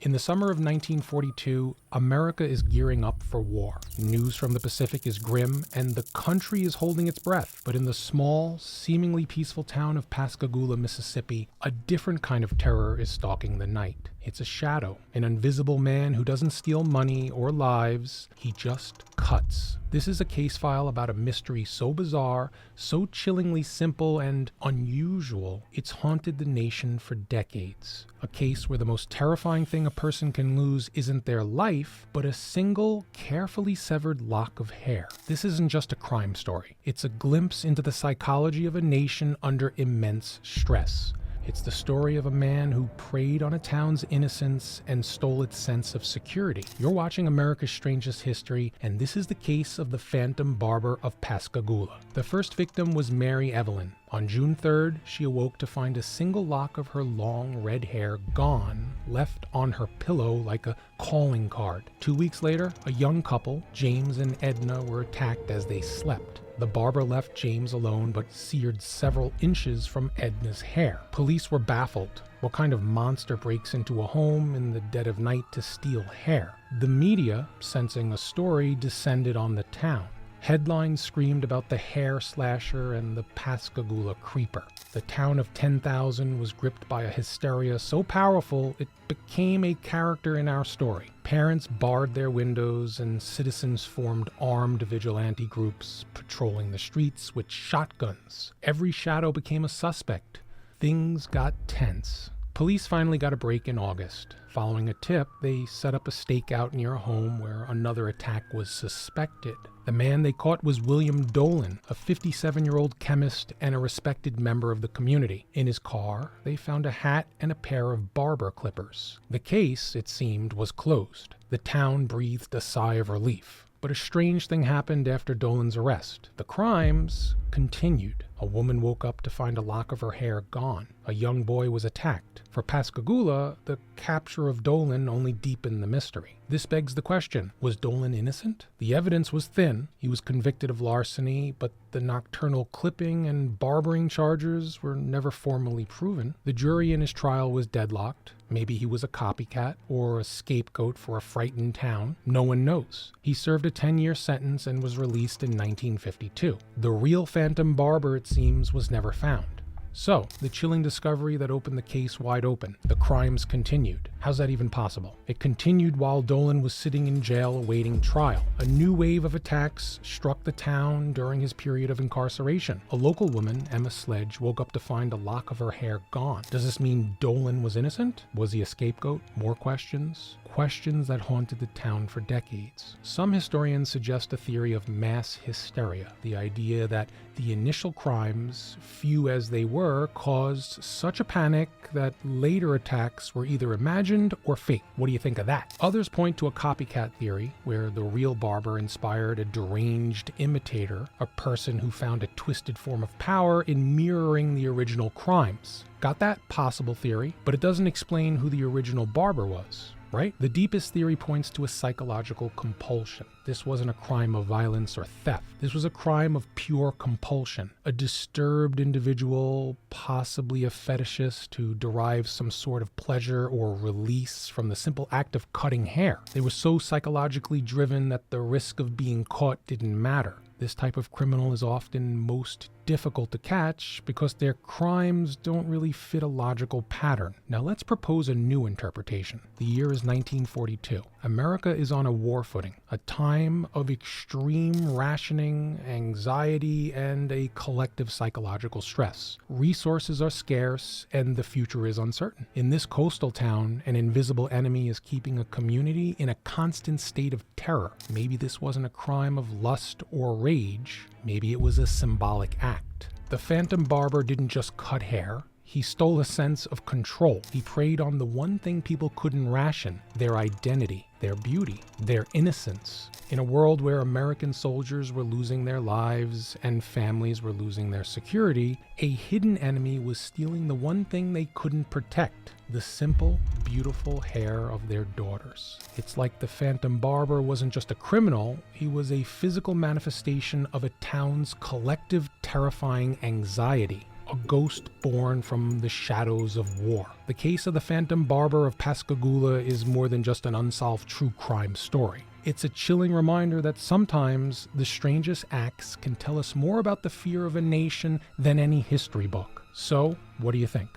In the summer of 1942, America is gearing up for war. News from the Pacific is grim, and the country is holding its breath. But in the small, seemingly peaceful town of Pascagoula, Mississippi, a different kind of terror is stalking the night. It's a shadow, an invisible man who doesn't steal money or lives, he just cuts. This is a case file about a mystery so bizarre, so chillingly simple and unusual, it's haunted the nation for decades. A case where the most terrifying thing a person can lose isn't their life, but a single, carefully severed lock of hair. This isn't just a crime story. It's a glimpse into the psychology of a nation under immense stress. It's the story of a man who preyed on a town's innocence and stole its sense of security. You're watching America's Strangest History, and this is the case of the Phantom Barber of Pascagoula. The first victim was Mary Evelyn. On June 3rd, she awoke to find a single lock of her long red hair gone, left on her pillow like a calling card. 2 weeks later, a young couple, James and Edna, were attacked as they slept. The barber left James alone but seared several inches from Edna's hair. Police were baffled. What kind of monster breaks into a home in the dead of night to steal hair? The media, sensing a story, descended on the town. Headlines screamed about the hair slasher and the Pascagoula creeper. The town of 10,000 was gripped by a hysteria so powerful it became a character in our story. Parents barred their windows and citizens formed armed vigilante groups patrolling the streets with shotguns. Every shadow became a suspect. Things got tense. Police finally got a break in August. Following a tip, they set up a stakeout near a home where another attack was suspected. The man they caught was William Dolan, a 57-year-old chemist and a respected member of the community. In his car, they found a hat and a pair of barber clippers. The case, it seemed, was closed. The town breathed a sigh of relief. But a strange thing happened after Dolan's arrest. The crimes continued. A woman woke up to find a lock of her hair gone. A young boy was attacked. For Pascagoula, the capture of Dolan only deepened the mystery. This begs the question, was Dolan innocent? The evidence was thin. He was convicted of larceny, but the nocturnal clipping and barbering charges were never formally proven. The jury in his trial was deadlocked. Maybe he was a copycat or a scapegoat for a frightened town. No one knows. He served a 10-year sentence and was released in 1952. The real Phantom Barber, it seems, was never found. So, the chilling discovery that opened the case wide open. The crimes continued. How's that even possible? It continued while Dolan was sitting in jail awaiting trial. A new wave of attacks struck the town during his period of incarceration. A local woman, Emma Sledge, woke up to find a lock of her hair gone. Does this mean Dolan was innocent? Was he a scapegoat? More questions? Questions that haunted the town for decades. Some historians suggest a theory of mass hysteria, the idea that the initial crimes, few as they were, caused such a panic that later attacks were either imagined or fake. What do you think of that? Others point to a copycat theory, where the real barber inspired a deranged imitator, a person who found a twisted form of power in mirroring the original crimes. Got that? Possible theory, but it doesn't explain who the original barber was. Right? The deepest theory points to a psychological compulsion. This wasn't a crime of violence or theft. This was a crime of pure compulsion. A disturbed individual, possibly a fetishist who derives some sort of pleasure or release from the simple act of cutting hair. They were so psychologically driven that the risk of being caught didn't matter. This type of criminal is often most difficult to catch because their crimes don't really fit a logical pattern. Now let's propose a new interpretation. The year is 1942. America is on a war footing, a time of extreme rationing, anxiety, and a collective psychological stress. Resources are scarce and the future is uncertain. In this coastal town, an invisible enemy is keeping a community in a constant state of terror. Maybe this wasn't a crime of lust or rage. Maybe it was a symbolic act. The Phantom Barber didn't just cut hair. He stole a sense of control. He preyed on the one thing people couldn't ration, their identity, their beauty, their innocence. In a world where American soldiers were losing their lives and families were losing their security, a hidden enemy was stealing the one thing they couldn't protect, the simple, beautiful hair of their daughters. It's like the Phantom Barber wasn't just a criminal, he was a physical manifestation of a town's collective terrifying anxiety. a ghost born from the shadows of war. The case of the Phantom Barber of Pascagoula is more than just an unsolved true crime story. It's a chilling reminder that sometimes the strangest acts can tell us more about the fear of a nation than any history book. So, what do you think?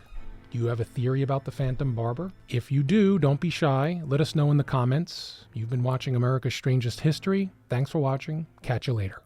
Do you have a theory about the Phantom Barber? If you do, don't be shy. Let us know in the comments. You've been watching America's Strangest History. Thanks for watching. Catch you later.